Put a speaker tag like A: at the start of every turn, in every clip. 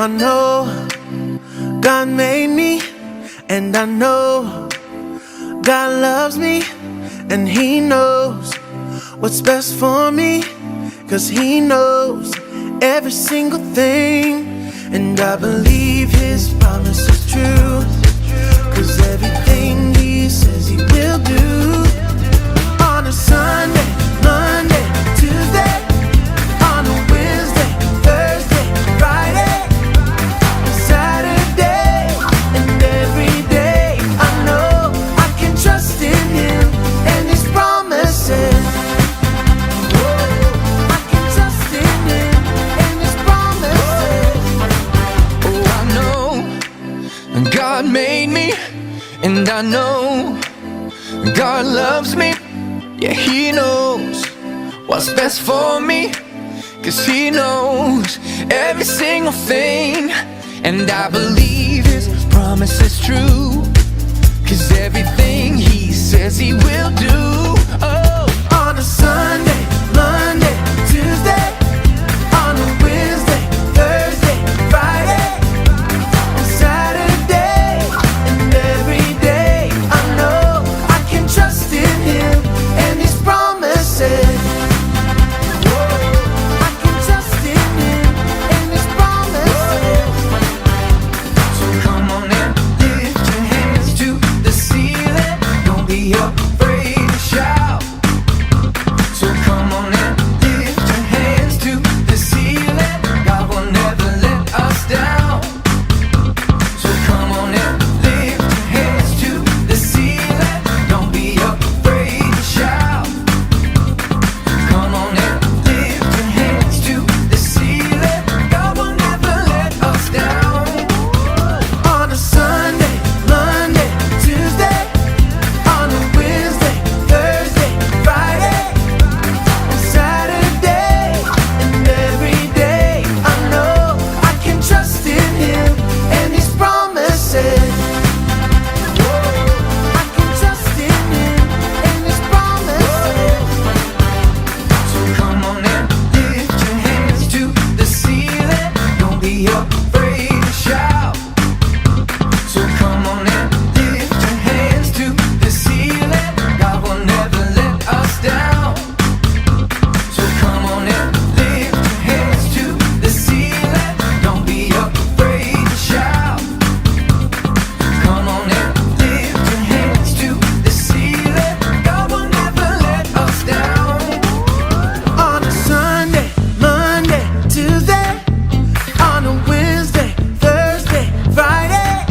A: I know God made me, and I know God loves me, and He knows what's best for me, 'cause He knows every single thing. And I believe His promise is true, 'cause everything He says He will do. On a Sunday, Monday, Tuesday, on a Wednesday, Thursday, Friday, and Saturday, and every day I know I can trust in Him and His promises. I can trust in Him and His promises.
B: Oh, I know God made me, and I know God loves me. Yeah, He knows what's best for me, 'cause He knows every single thing. And I believe His promise is true, 'cause everything He says He will do. Oh,
A: On a Sunday, Monday, Tuesday, on a Wednesday, Thursday, Friday, and Saturday, and every day I know I can trust in Him and His promises. I can trust in Him and His promises.
B: so come on and lift your hands to the ceiling. Don't be afraid to shout. So come on and lift your hands to the ceiling. God will never let us down. So come on and lift your hands to the ceiling. Don't be afraid to shout. Come on and lift your hands to the ceiling. God will never let us down.
A: On a Sunday, Monday, Tuesday, on a Wednesday, Thursday, Friday, and Saturday, and every day I know I can trust in Him and His promises. I can trust in Him and His promises.
B: So come on and lift your hands to the ceiling. Don't be afraid to shout. So come on and lift your hands to the ceiling. God will never let us down. So come on and lift your hands to the ceiling. Don't be afraid to shout. Come on and lift your hands to the ceiling. God will never let us down.
A: On a Sunday, Monday, Tuesday, on a Wednesday, Thursday, Friday,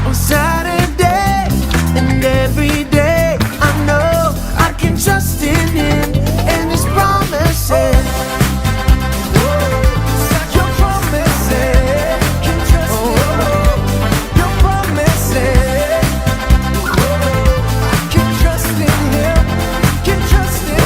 A: on Saturday, and every day I know I can trust in Him and His promises.
B: Your promises, can trust your promises. Can trust in Him, can trust in Him.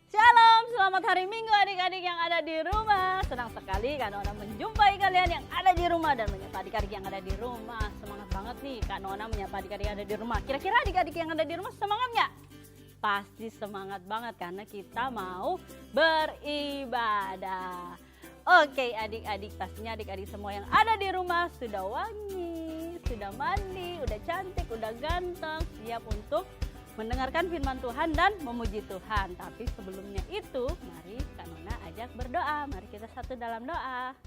C: Shalom, selamat hari Minggu adik-adik yang ada di rumah. Senang sekali Kak Nona menjumpai kalian yang ada di rumah dan menyapa adik-adik yang ada di rumah. Semangat banget nih Kak Nona menyapa adik-adik yang ada di rumah. Kira-kira adik-adik yang ada di rumah semangat nggak? Pasti semangat banget karena kita mau beribadah. Oke adik-adik, pastinya adik-adik semua yang ada di rumah sudah wangi, sudah mandi, udah cantik, udah ganteng, siap untuk mendengarkan firman Tuhan dan memuji Tuhan. Tapi sebelumnya itu, mari Kak Nona ajak berdoa. Mari kita satu dalam doa.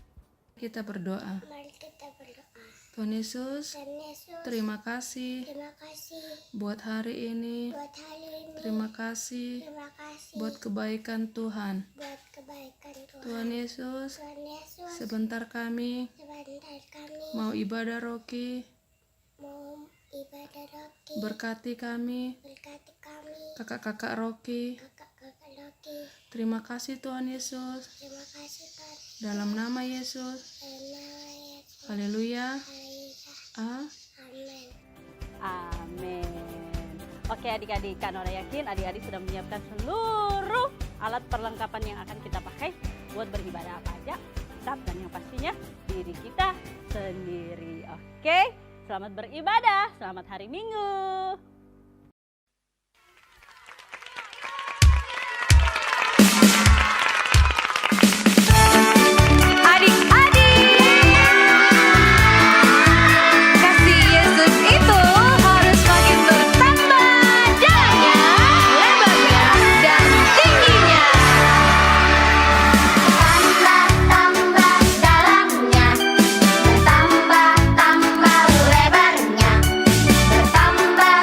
D: Kita berdoa.
E: Mari kita berdoa.
D: Tuhan Yesus,
E: Tuhan Yesus,
D: terima kasih
E: terima kasih
D: buat hari ini.
E: buat hari ini.
D: Terima kasih
E: Terima kasih
D: buat kebaikan Tuhan.
E: buat kebaikan Tuhan.
D: Tuhan Yesus,
E: Tuhan Yesus,
D: sebentar kami
E: sebentar kami
D: mau ibadah roki.
E: mau ibadah roki.
D: Berkati kami,
E: Berkati kami,
D: kakak-kakak roki.
E: kakak-kakak roki.
D: Terima kasih Tuhan Yesus.
E: Terima kasih Tuhan.
D: Dalam nama Yesus.
E: Dalam nama Yesus.
D: Haleluya.
E: Haleluya. Amin.
C: Amin. Oke adik-adik, Kak Nora yakin adik-adik sudah menyiapkan seluruh alat perlengkapan yang akan kita pakai buat beribadah apa aja. Dan yang pastinya diri kita sendiri. Oke, selamat beribadah, selamat hari Minggu.
F: Kasih Yesus itu harus makin bertambah jalannya, lebarnya, dan tingginya.
E: Tambah dalamnya, bertambah lebarnya, bertambah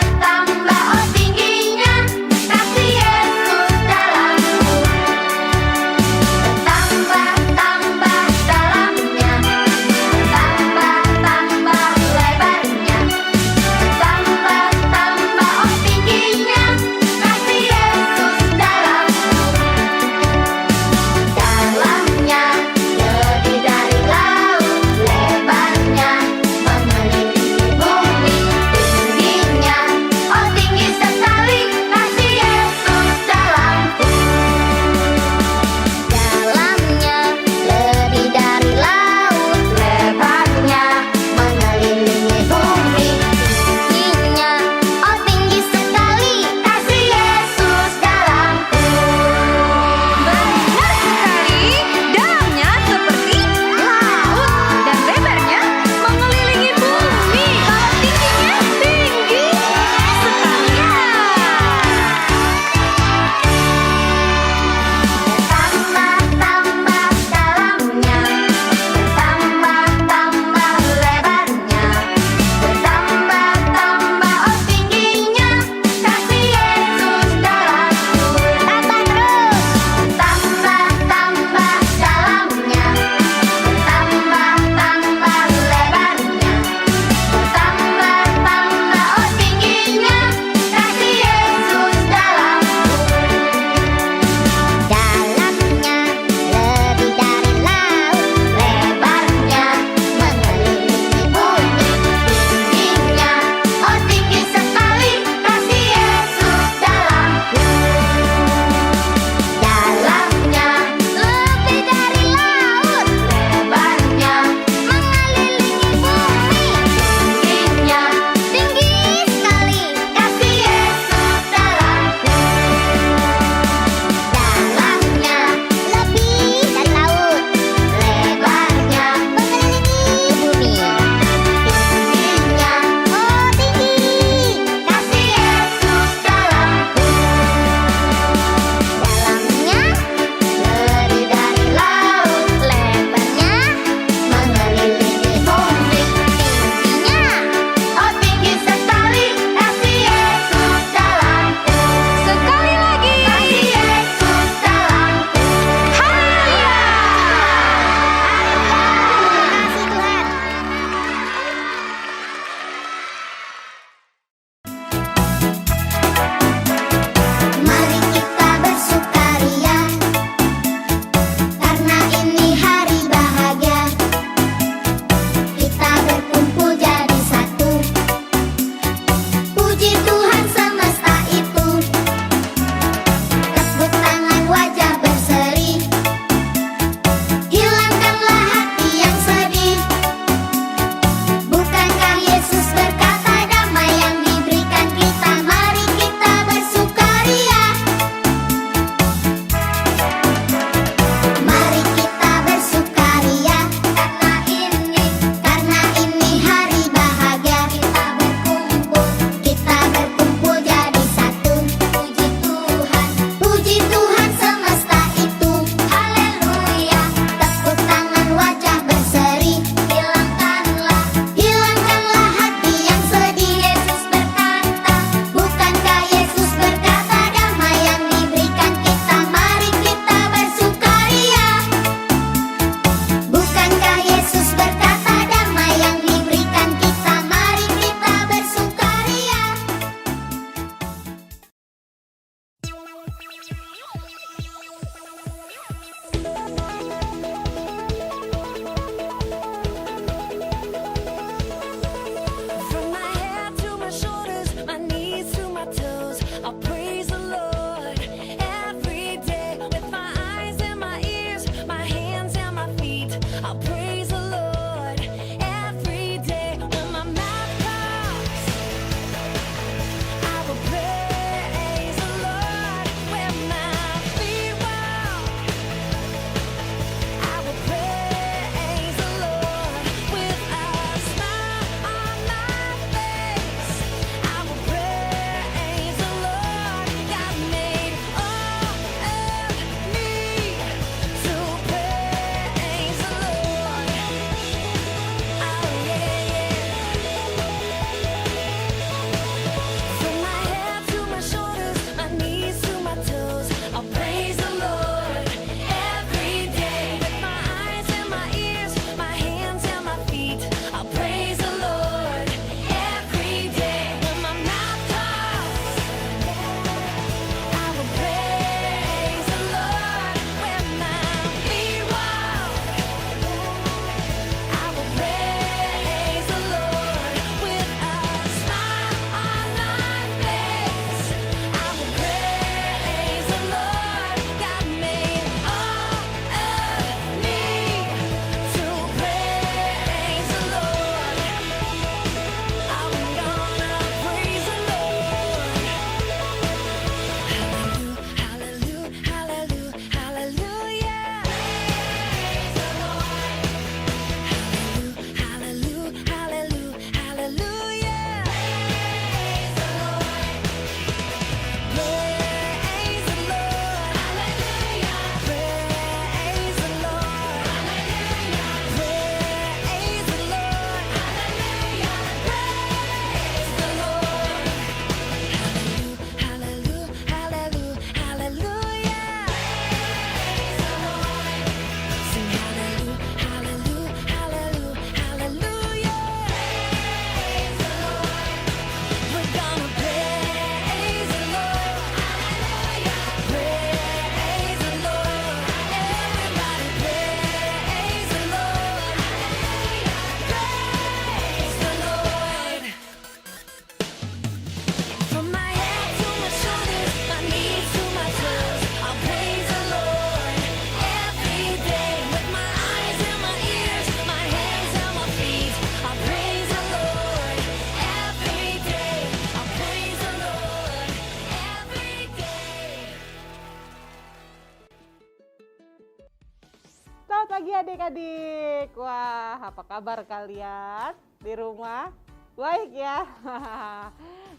G: adik-adik. Wah, apa kabar kalian di rumah? Baik ya.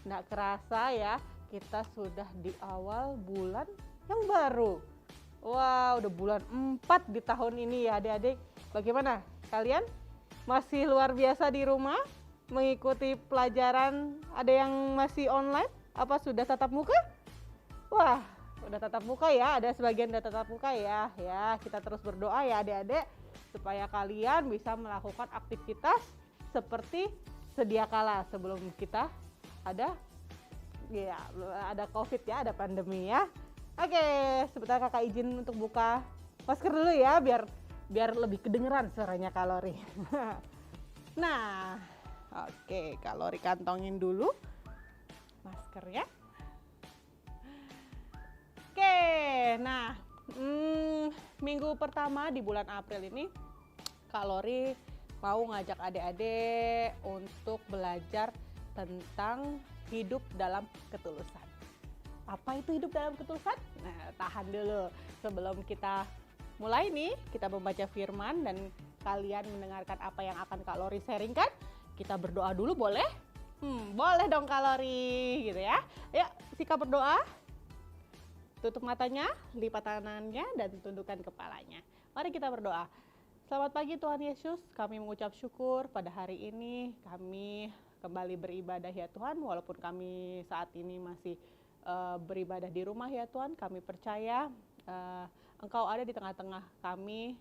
G: Nggak kerasa ya, kita sudah di awal bulan yang baru. Wah, udah bulan 4 di tahun ini ya adik-adik. Bagaimana? Kalian masih luar biasa di rumah? Mengikuti pelajaran, ada yang masih online? Apa sudah tatap muka? Wah, udah tatap muka ya, ada sebagian udah tatap muka ya. Ya, kita terus berdoa ya adik-adik supaya kalian bisa melakukan aktivitas seperti sedia kala sebelum kita ada COVID ya, ada pandemi ya. Oke, sebentar kakak izin untuk buka masker dulu ya biar lebih kedengeran suaranya Kalori. Nah, oke, Kalori kantongin dulu maskernya. Oke, nah minggu pertama di bulan April ini Kalori mau ngajak adik-adik untuk belajar tentang hidup dalam ketulusan. Apa itu hidup dalam ketulusan? Nah, tahan dulu. Sebelum kita mulai nih, kita membaca firman dan kalian mendengarkan apa yang akan Kalori sharingkan. Kita berdoa dulu boleh? Boleh dong Kalori, gitu ya. Ayo, sikap berdoa. Tutup matanya, lipat tangannya, dan tundukkan kepalanya. Mari kita berdoa. Selamat pagi Tuhan Yesus, kami mengucap syukur pada hari ini kami kembali beribadah ya Tuhan. Walaupun kami saat ini masih beribadah di rumah ya Tuhan, kami percaya Engkau ada di tengah-tengah kami,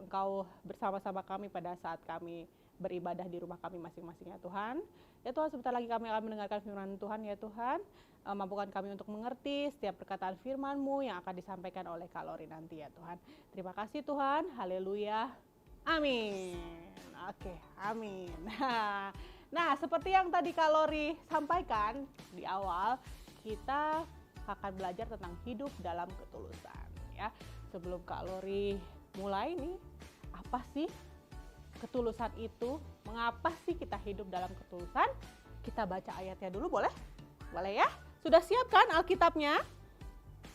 G: Engkau bersama-sama kami pada saat kami beribadah di rumah kami masing-masing ya Tuhan. Ya Tuhan, sebentar lagi kami akan mendengarkan firman Tuhan ya Tuhan. Mampukan kami untuk mengerti setiap perkataan firman-Mu yang akan disampaikan oleh Kalori nanti ya Tuhan. Terima kasih Tuhan, haleluya, amin. Oke, amin. Nah, seperti yang tadi Kalori sampaikan di awal, kita akan belajar tentang hidup dalam ketulusan ya. Sebelum Kalori mulai nih, apa sih ketulusan itu? Mengapa sih kita hidup dalam ketulusan? Kita baca ayatnya dulu boleh? Boleh ya? Sudah siap kan Alkitabnya?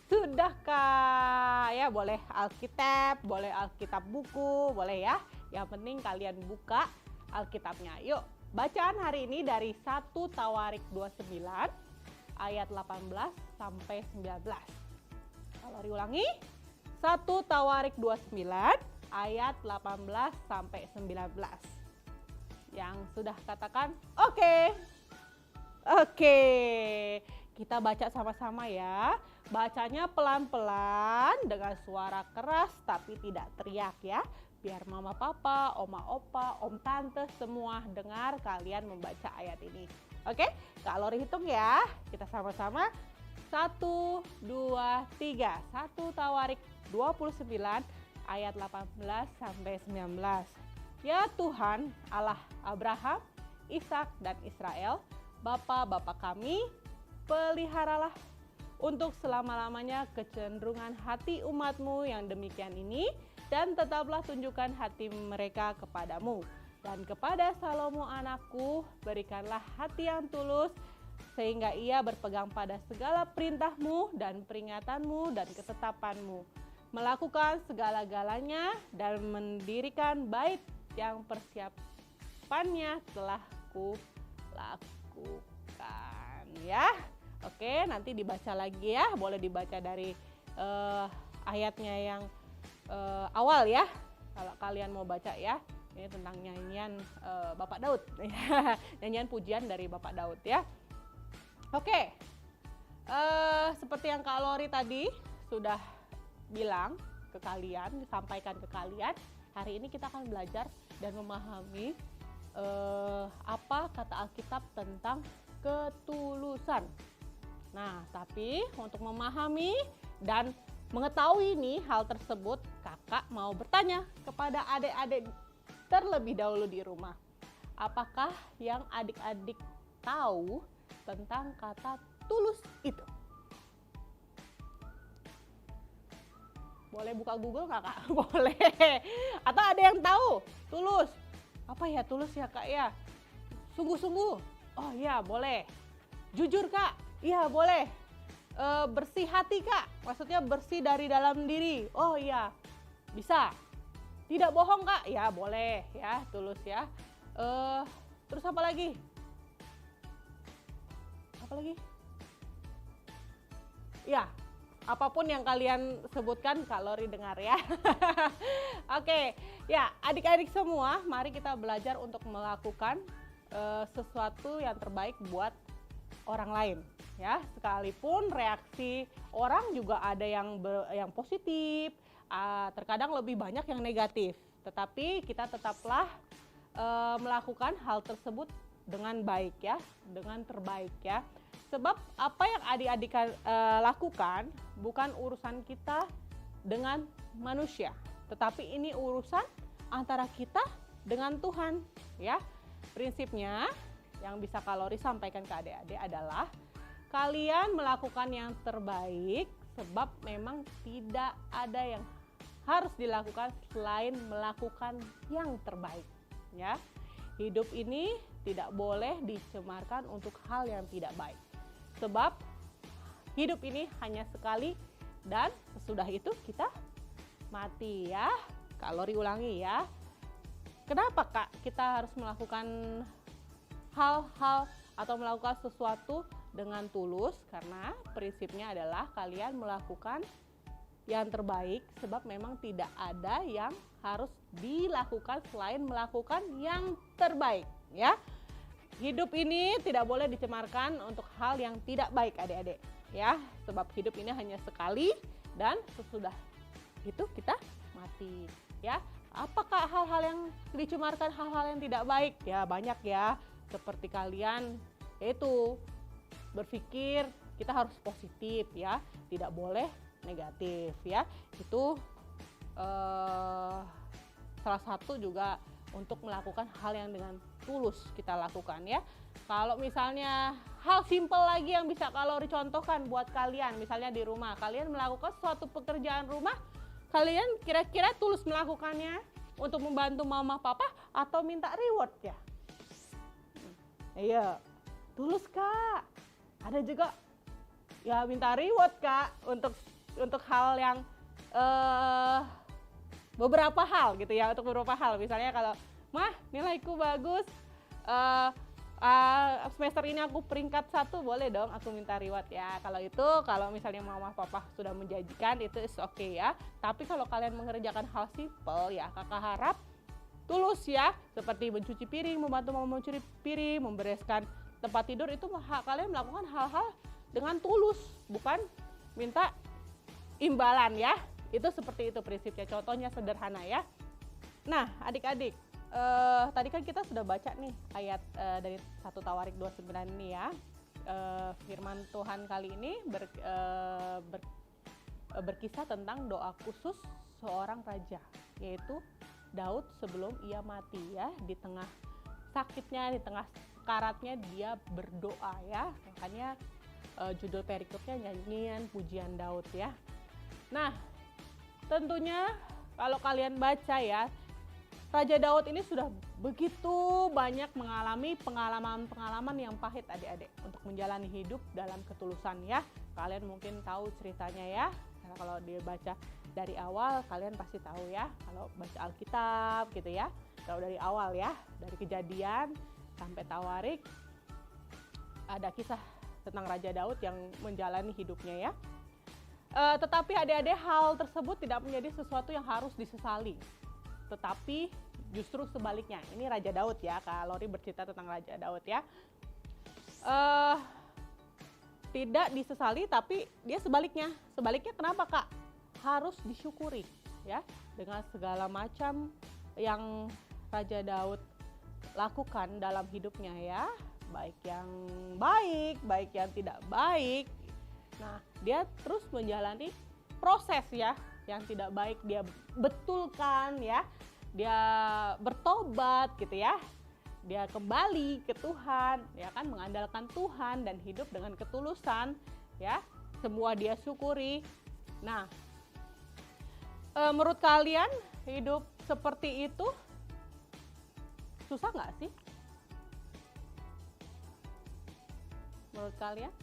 G: Sudahkah? Ya boleh Alkitab, boleh Alkitab buku, boleh ya. Yang penting kalian buka Alkitabnya. Yuk, bacaan hari ini dari 1 Tawarik 29 ayat 18 sampai 19. Kalau diulangi, 1 Tawarik 29 ayat 18 sampai 19. Yang sudah katakan oke. Oke. Kita baca sama-sama ya. Bacanya pelan-pelan dengan suara keras tapi tidak teriak ya. Biar mama papa, oma opa, om tante semua dengar kalian membaca ayat ini. Oke, Kalori hitung ya. Kita sama-sama. 1, 2, 3. 1 Tawarik 29 ayat 18 sampai 19. Ya Tuhan, Allah Abraham, Ishak dan Israel, Bapa-bapa kami, peliharalah untuk selama-lamanya kecenderungan hati umat-Mu yang demikian ini, dan tetaplah tunjukkan hati mereka kepadamu. Dan kepada Salomo anakku, berikanlah hati yang tulus, sehingga ia berpegang pada segala perintah-Mu dan peringatan-Mu dan ketetapan-Mu, melakukan segala-galanya dan mendirikan bait yang persiapannya telah kulakukan ya. Oke, nanti dibaca lagi ya. Boleh dibaca dari ayatnya yang awal ya. Kalau kalian mau baca ya. Ini tentang nyanyian Bapak Daud. Nyanyian pujian dari Bapak Daud ya. Oke. Seperti yang Kak Lori tadi sudah bilang ke kalian, disampaikan ke kalian. Hari ini kita akan belajar dan memahami apa kata Alkitab tentang ketulusan. Nah, tapi untuk memahami dan mengetahui nih hal tersebut, kakak mau bertanya kepada adik-adik terlebih dahulu di rumah. Apakah yang adik-adik tahu tentang kata tulus itu? Boleh buka Google nggak kak? Boleh. Atau ada yang tahu tulus? Apa ya tulus ya kak ya? Sungguh-sungguh? Oh iya boleh. Jujur kak? Iya boleh. Bersih hati kak? Maksudnya bersih dari dalam diri? Oh iya bisa. Tidak bohong Kak, ya boleh ya, tulus ya. Terus apa lagi? Apa lagi? Ya, apapun yang kalian sebutkan Kak Lori dengar ya. Oke, ya adik-adik semua, mari kita belajar untuk melakukan sesuatu yang terbaik buat orang lain ya. Sekalipun reaksi orang juga ada yang positif, terkadang lebih banyak yang negatif. Tetapi kita tetaplah melakukan hal tersebut dengan baik ya, dengan terbaik ya. Sebab apa yang adik-adik lakukan bukan urusan kita dengan manusia, tetapi ini urusan antara kita dengan Tuhan ya. Prinsipnya yang bisa Kak Lori sampaikan ke adik-adik adalah kalian melakukan yang terbaik, sebab memang tidak ada yang harus dilakukan selain melakukan yang terbaik ya. Hidup ini tidak boleh dicemarkan untuk hal yang tidak baik, sebab hidup ini hanya sekali dan sesudah itu kita mati ya. Kak Lori ulangi ya. Kenapa Kak kita harus melakukan hal-hal atau melakukan sesuatu dengan tulus? Karena prinsipnya adalah kalian melakukan yang terbaik, sebab memang tidak ada yang harus dilakukan selain melakukan yang terbaik ya. Hidup ini tidak boleh dicemarkan untuk hal yang tidak baik adik-adik ya, sebab hidup ini hanya sekali dan sesudah itu kita mati ya. Apakah hal-hal yang dicemarkan, hal-hal yang tidak baik? Ya banyak ya, seperti kalian yaitu berpikir kita harus positif ya, tidak boleh negatif ya. Itu salah satu juga untuk melakukan hal yang dengan tulus kita lakukan ya. Kalau misalnya hal simpel lagi yang bisa Kak Lori contohkan buat kalian, misalnya di rumah kalian melakukan suatu pekerjaan rumah, kalian kira-kira tulus melakukannya untuk membantu mama papa atau minta reward ya? Iya, tulus Kak. Ada juga ya minta reward Kak untuk hal yang beberapa hal gitu ya, untuk beberapa hal. Misalnya kalau mah nilaiku bagus, semester ini aku peringkat 1, boleh dong aku minta reward ya. Kalau itu, kalau misalnya mama papa sudah menjanjikan, itu is okay ya. Tapi kalau kalian mengerjakan hal simple ya, kakak harap tulus ya, seperti mencuci piring, membantu mama mencuci piring, membereskan tempat tidur, itu kalian melakukan hal-hal dengan tulus, bukan minta imbalan ya. Itu seperti itu prinsipnya, contohnya sederhana ya. Nah adik-adik, tadi kan kita sudah baca nih ayat dari 1 Tawarik 29 ini ya. Firman Tuhan kali ini berkisah tentang doa khusus seorang raja, yaitu Daud sebelum ia mati ya. Di tengah sakitnya, di tengah sekaratnya dia berdoa ya. Makanya judul perikopnya nyanyian pujian Daud ya. Nah tentunya kalau kalian baca ya, Raja Daud ini sudah begitu banyak mengalami pengalaman-pengalaman yang pahit adik-adik untuk menjalani hidup dalam ketulusan ya. Kalian mungkin tahu ceritanya ya, karena kalau dibaca dari awal kalian pasti tahu ya, kalau baca Alkitab gitu ya. Kalau dari awal ya, dari Kejadian sampai Tawarik, ada kisah tentang Raja Daud yang menjalani hidupnya ya. Tetapi adik-adik, hal tersebut tidak menjadi sesuatu yang harus disesali, tetapi justru sebaliknya. Ini Raja Daud ya, Kak Lori bercerita tentang Raja Daud ya. Tidak disesali, tapi dia sebaliknya. Sebaliknya kenapa Kak? Harus disyukuri ya, dengan segala macam yang Raja Daud lakukan dalam hidupnya ya, baik yang baik, baik yang tidak baik. Nah, dia terus menjalani proses ya, yang tidak baik dia betulkan ya, dia bertobat gitu ya, dia kembali ke Tuhan ya kan, mengandalkan Tuhan dan hidup dengan ketulusan ya, semua dia syukuri. Nah, menurut kalian hidup seperti itu susah nggak sih? Menurut kalian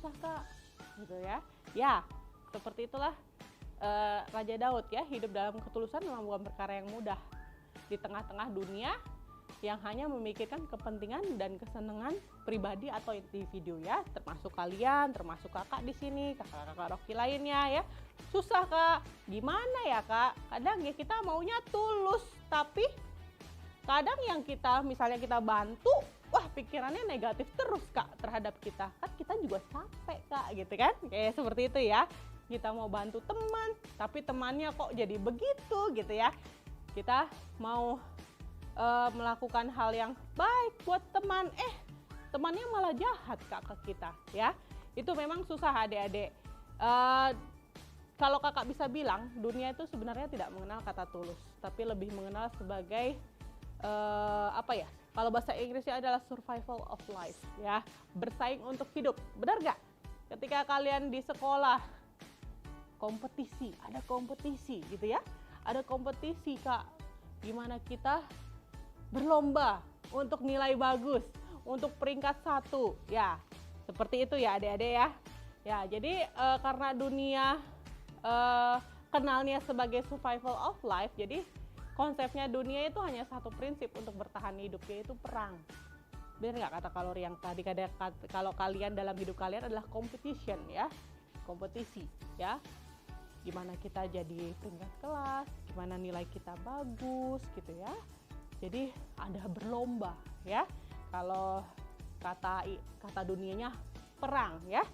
G: susah Kak gitu ya? Ya seperti itulah Raja Daud ya, hidup dalam ketulusan memang bukan perkara yang mudah di tengah-tengah dunia yang hanya memikirkan kepentingan dan kesenangan pribadi atau individu ya, termasuk kalian, termasuk kakak di sini, kakak-kakak Rocky lainnya ya. Susah Kak, gimana ya Kak? Kadang ya kita maunya tulus, tapi kadang yang kita misalnya kita bantu, wah pikirannya negatif terus Kak terhadap kita. Kan kita juga capek Kak gitu kan, kayak seperti itu ya. Kita mau bantu teman, tapi temannya kok jadi begitu gitu ya. Kita mau melakukan hal yang baik buat teman, temannya malah jahat Kak ke kita ya. Itu memang susah adik-adik. Kalau kakak bisa bilang, dunia itu sebenarnya tidak mengenal kata tulus, tapi lebih mengenal sebagai apa ya? Kalau bahasa Inggrisnya adalah survival of life ya, bersaing untuk hidup. Benar nggak? Ketika kalian di sekolah kompetisi, ada kompetisi gitu ya, ada kompetisi Kak, gimana kita berlomba untuk nilai bagus, untuk peringkat 1 ya, seperti itu ya adik-adik ya. Ya jadi karena dunia kenalnya sebagai survival of life, jadi konsepnya dunia itu hanya satu prinsip untuk bertahan hidup, yaitu perang. Benar nggak kata kalori yang tadi, kalau kalian dalam hidup kalian adalah competition ya, kompetisi ya. Gimana kita jadi peringkat kelas, gimana nilai kita bagus gitu ya. Jadi ada berlomba ya. Kalau kata dunianya perang ya.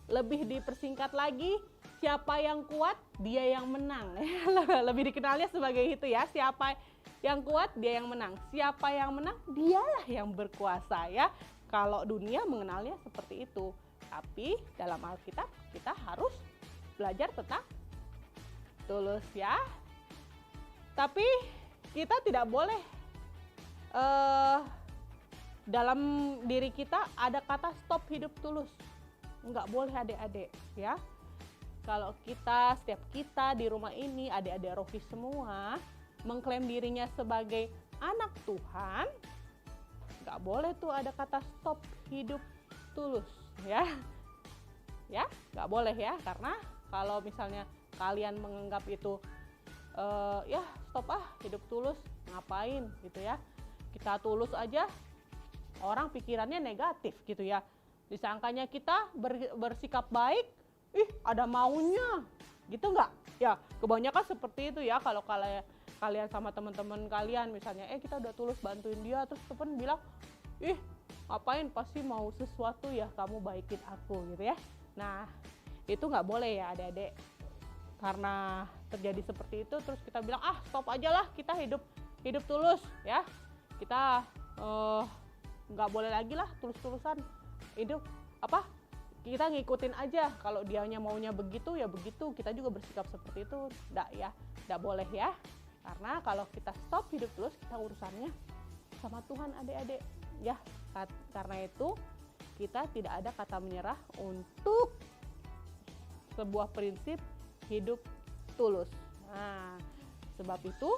G: Lebih dipersingkat lagi, siapa yang kuat dia yang menang. Lebih dikenalnya sebagai itu ya. Siapa yang kuat dia yang menang. Siapa yang menang dialah yang berkuasa ya. Kalau dunia mengenalnya seperti itu. Tapi dalam Alkitab kita harus belajar tentang tulus ya. Tapi kita tidak boleh dalam diri kita ada kata stop hidup tulus. Nggak boleh adik-adik ya. Kalau setiap kita di rumah ini, adik-adik Rocky semua mengklaim dirinya sebagai anak Tuhan, nggak boleh tuh ada kata stop hidup tulus ya. Ya, nggak boleh ya, karena kalau misalnya kalian menganggap itu ya stop hidup tulus, ngapain gitu ya. Kita tulus aja, orang pikirannya negatif gitu ya. Disangkanya kita bersikap baik, ada maunya, gitu nggak? Ya kebanyakan seperti itu ya. Kalau kalian sama teman-teman kalian misalnya, kita udah tulus bantuin dia, terus temen bilang, ngapain, pasti mau sesuatu ya, kamu baikin aku gitu ya. Nah itu nggak boleh ya adik-adik. Karena terjadi seperti itu, terus kita bilang, stop aja lah, kita hidup tulus ya. Kita nggak boleh lagi lah tulus-tulusan hidup kita ngikutin aja, kalau dianya maunya begitu ya begitu, kita juga bersikap seperti itu, nggak boleh ya. Karena kalau kita stop hidup tulus, kita urusannya sama Tuhan adik-adik ya. Karena itu kita tidak ada kata menyerah untuk sebuah prinsip hidup tulus. Nah sebab itu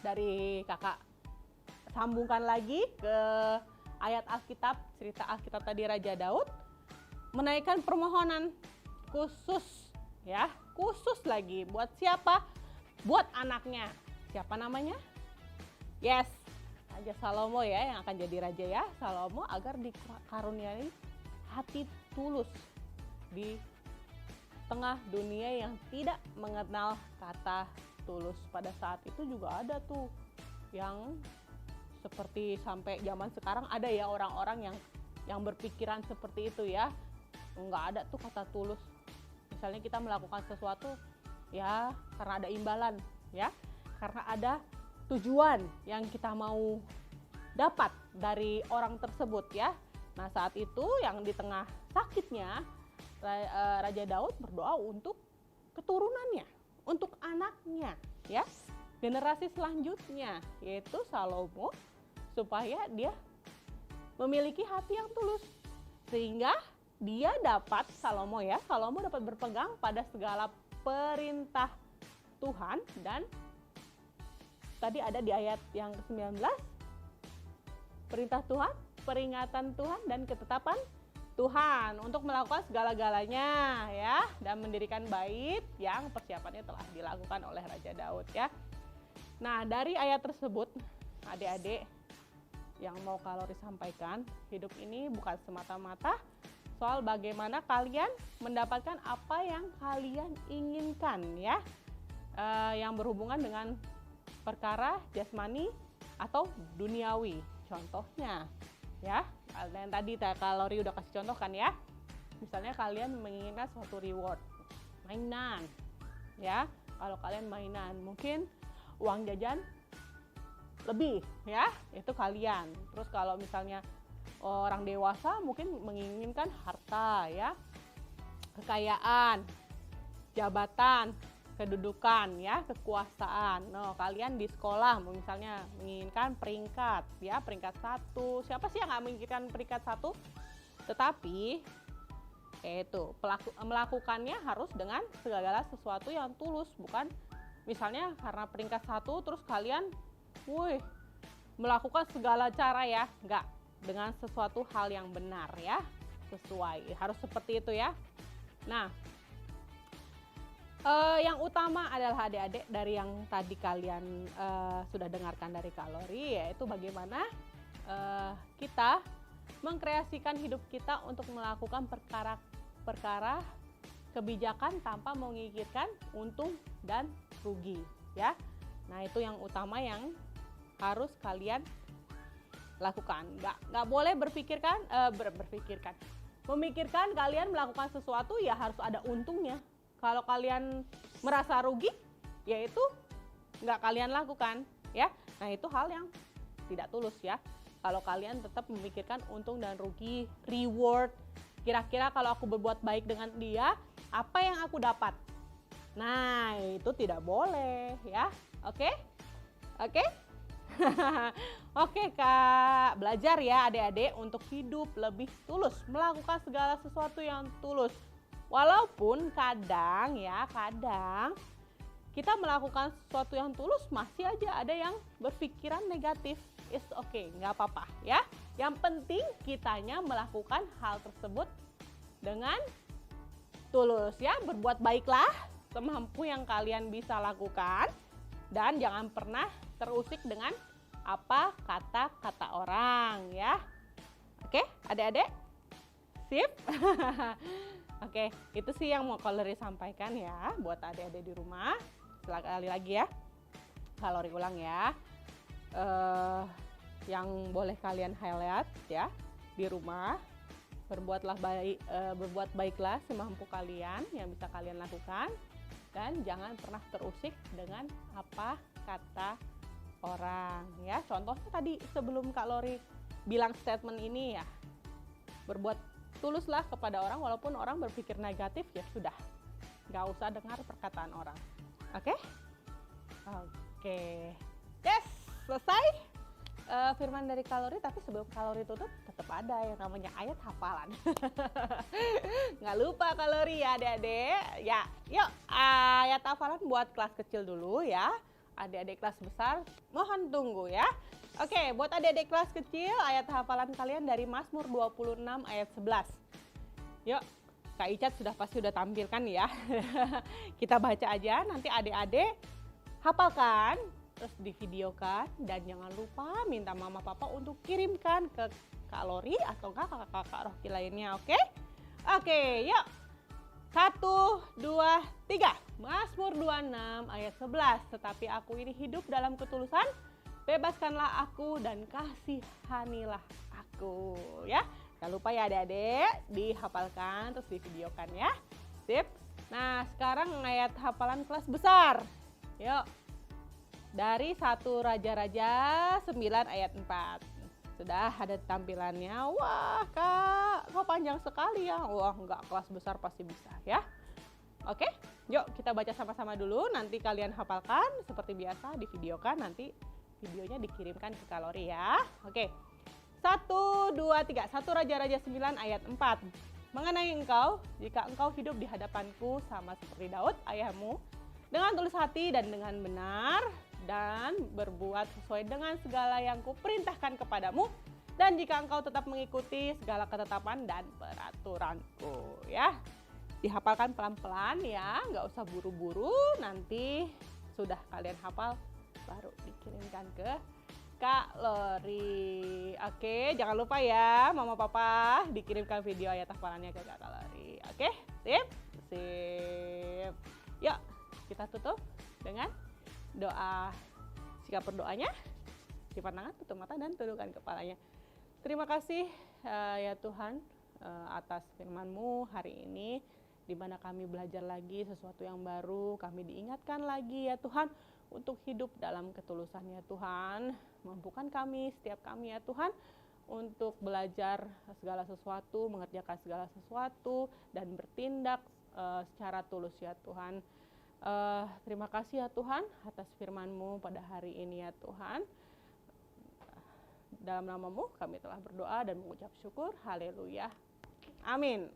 G: dari kakak sambungkan lagi ke ayat Alkitab, cerita Alkitab tadi Raja Daud menaikkan permohonan khusus ya, khusus lagi buat siapa? Buat anaknya. Siapa namanya? Yes, Raja Salomo ya, yang akan jadi raja ya, Salomo, agar dikaruniai hati tulus di tengah dunia yang tidak mengenal kata tulus. Pada saat itu juga ada tuh yang seperti sampai zaman sekarang ada ya orang-orang yang berpikiran seperti itu ya. Nggak ada tuh kata tulus. Misalnya kita melakukan sesuatu ya karena ada imbalan ya, karena ada tujuan yang kita mau dapat dari orang tersebut ya. Nah saat itu yang di tengah sakitnya Raja Daud berdoa untuk keturunannya, untuk anaknya ya, generasi selanjutnya, yaitu Salomo, supaya dia memiliki hati yang tulus, sehingga dia dapat, Salomo dapat berpegang pada segala perintah Tuhan. Dan tadi ada di ayat yang ke-19, perintah Tuhan, peringatan Tuhan, dan ketetapan Tuhan untuk melakukan segala-galanya ya, dan mendirikan bait yang persiapannya telah dilakukan oleh Raja Daud ya. Nah, dari ayat tersebut adik-adik yang mau Kalori sampaikan, hidup ini bukan semata-mata soal bagaimana kalian mendapatkan apa yang kalian inginkan ya, yang berhubungan dengan perkara jasmani atau duniawi. Contohnya ya, yang tadi Kalori udah kasih contoh kan ya, misalnya kalian menginginkan suatu reward, mainan ya. Kalau kalian mainan mungkin uang jajan lebih ya, itu kalian. Terus kalau misalnya orang dewasa mungkin menginginkan harta ya, kekayaan, jabatan, kedudukan ya, kekuasaan. Nah, kalian di sekolah misalnya menginginkan peringkat ya, peringkat 1. Siapa sih yang nggak menginginkan peringkat 1? Tetapi itu melakukannya harus dengan segala sesuatu yang tulus, bukan misalnya karena peringkat 1 terus kalian melakukan segala cara ya, enggak, dengan sesuatu hal yang benar ya, sesuai, harus seperti itu ya. Nah, yang utama adalah adik-adik dari yang tadi kalian sudah dengarkan dari Kalori, yaitu bagaimana kita mengkreasikan hidup kita untuk melakukan perkara kebijakan tanpa memikirkan untung dan rugi ya. Nah, itu yang utama yang harus kalian lakukan. Nggak boleh memikirkan kalian melakukan sesuatu ya harus ada untungnya. Kalau kalian merasa rugi, ya itu nggak kalian lakukan ya. Nah, itu hal yang tidak tulus ya. Kalau kalian tetap memikirkan untung dan rugi, reward, kira-kira kalau aku berbuat baik dengan dia, apa yang aku dapat? Nah, itu tidak boleh ya. Oke? Oke Kak, belajar ya adik-adik untuk hidup lebih tulus, melakukan segala sesuatu yang tulus. Walaupun kadang kita melakukan sesuatu yang tulus masih aja ada yang berpikiran negatif. It's okay, nggak apa-apa ya. Yang penting kitanya melakukan hal tersebut dengan tulus ya. Berbuat baiklah semampu yang kalian bisa lakukan. Dan jangan pernah terusik dengan apa kata-kata orang ya. Oke, adik-adik? Sip? Oke, itu sih yang mau Kalori sampaikan ya buat adik-adik di rumah. Sekali lagi ya, Kalori ulang ya. Yang boleh kalian highlight ya di rumah. Berbuat baiklah semampu kalian yang bisa kalian lakukan. Dan jangan pernah terusik dengan apa kata orang ya. Contohnya tadi sebelum Kalori bilang statement ini ya, berbuat tuluslah kepada orang walaupun orang berpikir negatif, ya sudah, nggak usah dengar perkataan orang. Oke? Yes, selesai firman dari Kalori. Tapi sebelum Kalori tutup tetap ada yang namanya ayat hafalan. Nggak lupa Kalori ya adik-adik ya. Yuk, ayat hafalan buat kelas kecil dulu ya. Adik-adik kelas besar mohon tunggu ya. Oke, buat adik-adik kelas kecil, ayat hafalan kalian dari Mazmur 26 ayat 11. Yuk, Kak Icat pasti udah tampilkan ya. Kita baca aja, nanti adik-adik hafalkan, terus divideokan, dan jangan lupa minta mama papa untuk kirimkan ke Kalori atau kakak-kakak Rocky lainnya, oke? Oke, yuk. 1, 2, 3. Mazmur 26 ayat 11. Tetapi aku ini hidup dalam ketulusan, bebaskanlah aku dan kasihanilah aku. Ya, jangan lupa ya adik-adik, dihafalkan terus divideokan ya. Sip. Nah, sekarang ayat hafalan kelas besar. Yuk. Dari 1 Raja-Raja 9 ayat 4. Sudah ada tampilannya. Wah Kak, kok panjang sekali ya. Wah enggak, kelas besar pasti bisa ya. Oke, yuk kita baca sama-sama dulu. Nanti kalian hafalkan seperti biasa, divideokan, nanti videonya dikirimkan ke Kalori ya. Oke, 1, 2, 3. 1 Raja-Raja 9 ayat 4. Mengenai engkau, jika engkau hidup di hadapanku sama seperti Daud ayahmu, dengan tulus hati dan dengan benar, dan berbuat sesuai dengan segala yang kuperintahkan kepadamu, Dan jika engkau tetap mengikuti segala ketetapan dan peraturanku, ya. Dihafalkan pelan-pelan ya, nggak usah buru-buru. Nanti sudah kalian hafal, baru dikirimkan ke Kak Lori. Oke, jangan lupa ya Mama Papa dikirimkan video ayat hafalannya ke Kak Lori. Oke, sip? Sip. Yuk, kita tutup dengan doa. Sikap berdoanya, lipat tangan, tutup mata dan tundukkan kepalanya. Terima kasih ya Tuhan atas firman-Mu hari ini, di mana kami belajar lagi sesuatu yang baru, kami diingatkan lagi ya Tuhan untuk hidup dalam ketulusan ya Tuhan. Mampukan kami, setiap kami ya Tuhan, untuk belajar segala sesuatu, mengerjakan segala sesuatu, dan bertindak secara tulus ya Tuhan. Terima kasih ya Tuhan atas firman-Mu pada hari ini ya Tuhan. Dalam nama-Mu kami telah berdoa dan mengucap syukur. Haleluya. Amin.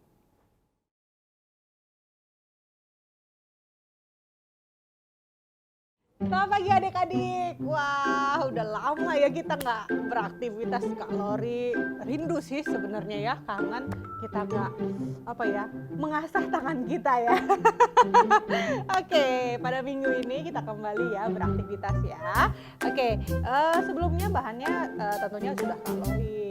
G: Selamat pagi adik-adik. Wah, udah lama ya kita nggak beraktivitas. Kak Lori rindu sih sebenarnya ya, kangen kita nggak mengasah tangan kita ya. Oke, pada minggu ini kita kembali ya beraktivitas ya. Oke, sebelumnya bahannya tentunya sudah Kak Lori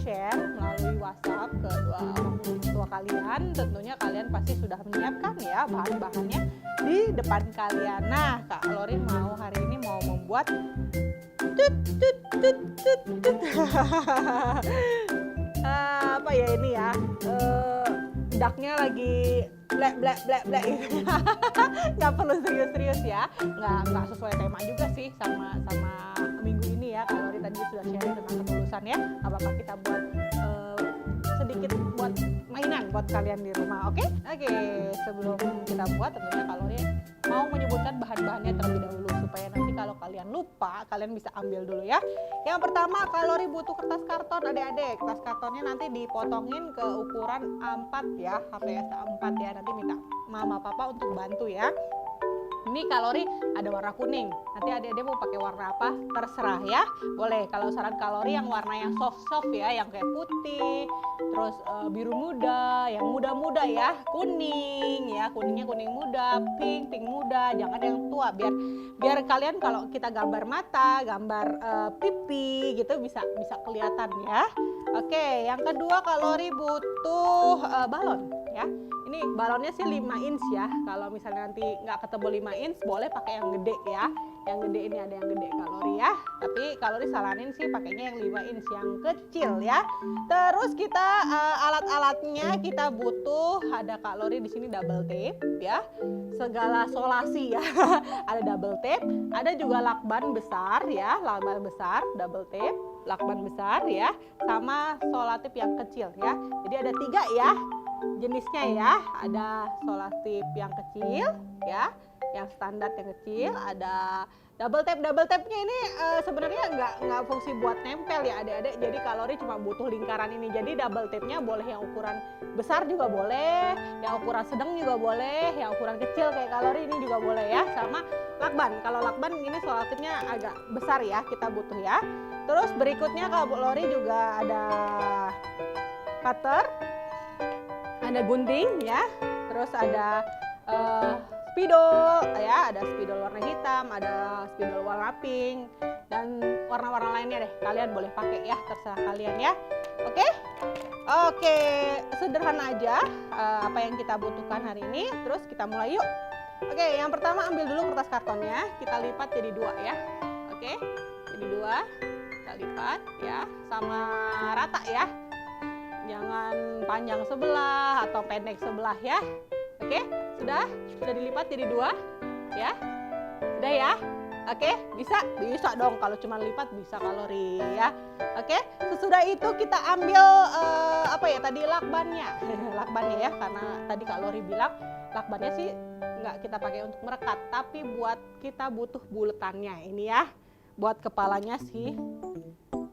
G: share melalui WhatsApp ke orang tua kalian. Tentunya kalian pasti sudah menyiapkan ya bahan-bahannya di depan kalian. Nah, Kak Lori hari ini mau membuat apa ya ini ya, daknya lagi blek nggak perlu serius-serius ya, nggak sesuai tema juga sih sama minggu ini ya. Kak Lori tadi sudah sharing tentang ketulusan ya, apa-apa kita buat sedikit buat mainan buat kalian di rumah. Oke, sebelum kita buat tentunya Kak Lori mau menyebutkan bahan-bahannya terlebih dahulu supaya nanti kalau kalian lupa kalian bisa ambil dulu ya. Yang pertama Kak Lori butuh kertas karton adik-adik. Kertas kartonnya nanti dipotongin ke ukuran A4 ya, HVS A4 ya. Nanti minta Mama Papa untuk bantu ya. Ini Kak Lori ada warna kuning. Nanti adik-adik mau pakai warna apa? Terserah ya. Boleh. Kalau saran Kak Lori yang warna yang soft-soft ya, yang kayak putih, terus biru muda, yang muda-muda ya, kuning ya, kuningnya kuning muda, pink muda, jangan yang tua biar kalian kalau kita gambar mata, gambar pipi gitu bisa kelihatan ya. Oke, yang kedua Kak Lori butuh balon ya. Ini balonnya sih 5 inch ya. Kalau misalnya nanti nggak ketemu 5 inch boleh pakai yang gede ya. Yang gede ini ada yang gede Kak Lori ya. Tapi Kak Lori saranin sih pakainya yang 5 inch yang kecil ya. Terus kita alat-alatnya kita butuh, ada Kak Lori di sini double tape ya. Segala solasi ya. Ada double tape, ada juga lakban besar ya, lakban besar, double tape, lakban besar ya, sama solatip yang kecil ya. Jadi ada 3 ya jenisnya ya. Ada solatip yang kecil ya, yang standar yang kecil, ada double tape-nya ini sebenarnya nggak fungsi buat nempel ya adik-adik. Jadi Kak Lori cuma butuh lingkaran ini. Jadi double tape-nya boleh yang ukuran besar juga boleh, yang ukuran sedang juga boleh, yang ukuran kecil kayak Kak Lori ini juga boleh ya. Sama lakban. Kalau lakban ini solatipnya agak besar ya, kita butuh ya. Terus berikutnya Kak Lori juga ada cutter, ada gunting ya, terus ada spidol ya, ada spidol warna hitam, ada spidol warna pink, dan warna-warna lainnya deh. Kalian boleh pakai ya, terserah kalian ya. Oke, sederhana aja apa yang kita butuhkan hari ini. Terus kita mulai yuk. Oke, yang pertama ambil dulu kertas kartonnya, kita lipat jadi 2 ya. Oke, jadi 2, kita lipat ya, sama rata ya. Jangan panjang sebelah atau pendek sebelah ya. Oke, sudah dilipat jadi 2 ya. Sudah ya. Oke, bisa dong kalau cuma lipat bisa Kak Lori ya. Oke, sesudah itu kita ambil tadi lakbannya. Lakbannya ya, karena tadi Kak Lori bilang lakbannya sih nggak kita pakai untuk merekat, tapi buat kita butuh buletannya ini ya. Buat kepalanya sih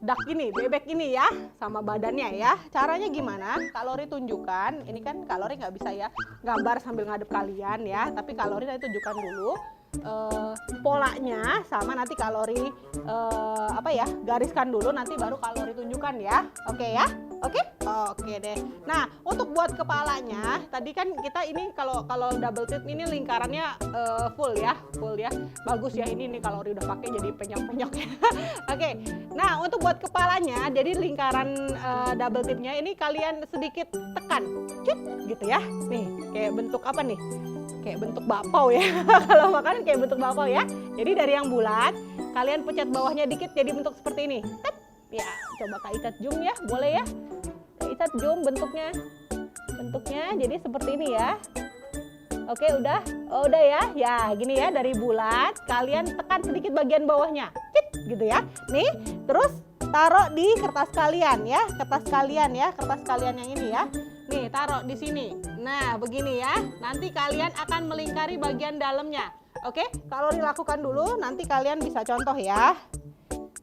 G: dak ini, bebek ini ya, sama badannya ya. Caranya gimana? Kak Lori tunjukkan. Ini kan Kak Lori nggak bisa ya gambar sambil ngadep kalian ya, tapi Kak Lori tadi tunjukkan dulu polanya, sama nanti Kak Lori gariskan dulu, nanti baru kalori tunjukkan ya. Oke ya? Oke deh. Nah, untuk buat kepalanya, tadi kan kita ini kalau double tip ini lingkarannya full ya. Bagus ya, ini nih kalori udah pakai jadi penyok-penyok ya. Oke. Nah, untuk buat kepalanya, jadi lingkaran double tipnya ini kalian sedikit tekan. Cut gitu ya. Nih, kayak bentuk apa nih? Kayak bentuk bakpao ya. Kalau makan kayak bentuk bakpao ya. Jadi dari yang bulat, kalian pencet bawahnya dikit jadi bentuk seperti ini. Tep. Ya, coba Kak Icat zoom ya, boleh ya? Kak Icat zoom bentuknya jadi seperti ini ya. Oke, udah? Oh, udah ya? Ya, gini ya, dari bulat, kalian tekan sedikit bagian bawahnya. Cit, gitu ya. Nih, terus taruh di kertas kalian ya, kertas kalian yang ini ya. Nih, taruh di sini. Nah, begini ya. Nanti kalian akan melingkari bagian dalamnya. Oke, kalori lakukan dulu, nanti kalian bisa contoh ya.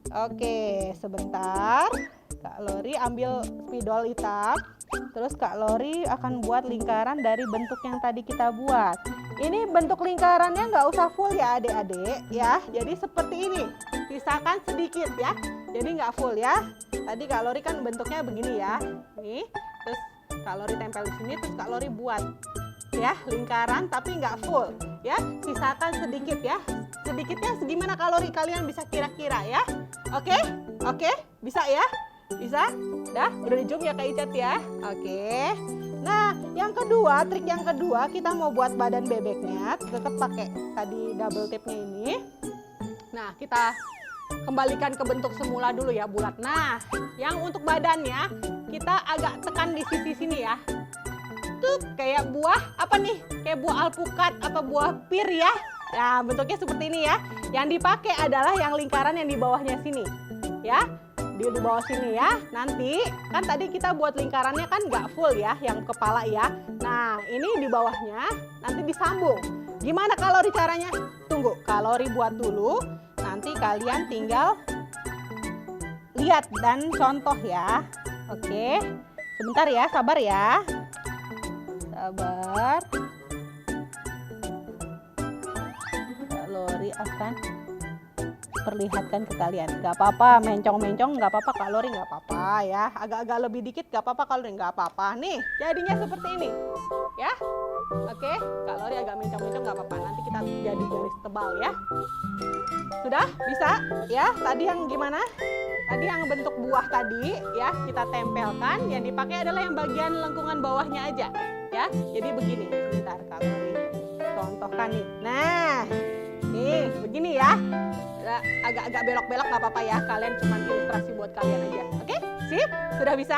G: Oke, sebentar. Kak Lori ambil spidol hitam. Terus Kak Lori akan buat lingkaran dari bentuk yang tadi kita buat. Ini bentuk lingkarannya nggak usah full ya adik-adik ya. Jadi seperti ini. Sisakan sedikit ya. Jadi nggak full ya. Tadi Kak Lori kan bentuknya begini ya. Nih, terus Kak Lori tempel di sini, terus Kak Lori buat ya lingkaran tapi nggak full ya. Sisakan sedikit ya. Sedikitnya segimana kalori kalian bisa kira-kira ya. Oke, bisa ya? Bisa? Udah di zoom ya Kak Icat ya. Oke. Nah, yang kedua, trik yang kedua kita mau buat badan bebeknya, tetap pakai tadi double tipnya ini. Nah, kita kembalikan ke bentuk semula dulu ya, bulat. Nah, yang untuk badannya kita agak tekan di sisi sini ya. Tuh kayak buah apa nih? Kayak buah alpukat apa buah pir ya. Nah, bentuknya seperti ini ya. Yang dipakai adalah yang lingkaran yang di bawahnya sini. Ya, di bawah sini ya. Nanti, kan tadi kita buat lingkarannya kan nggak full ya, yang kepala ya. Nah, ini di bawahnya nanti disambung. Gimana kalori caranya? Tunggu, kalori buat dulu. Nanti kalian tinggal lihat dan contoh ya. Oke, sebentar ya, sabar ya. Sabar. Kalori akan perlihatkan ke kalian. Gak apa-apa, mencong-mencong gak apa-apa, kalori gak apa-apa ya. Agak-agak lebih dikit gak apa-apa, kalori gak apa-apa. Nih, jadinya seperti ini. Ya, oke, kalori agak mencong-mencong gak apa-apa. Nanti kita jadi garis tebal ya. Sudah? Bisa? Ya, tadi yang gimana? Tadi yang bentuk buah tadi ya, kita tempelkan. Yang dipakai adalah yang bagian lengkungan bawahnya aja. Ya, jadi begini. Bentar, kalori contohkan nih. Nah, nih begini ya. Agak-agak belok-belok nggak apa-apa ya, kalian cuma ilustrasi buat kalian aja. Oke, sip? Sudah bisa?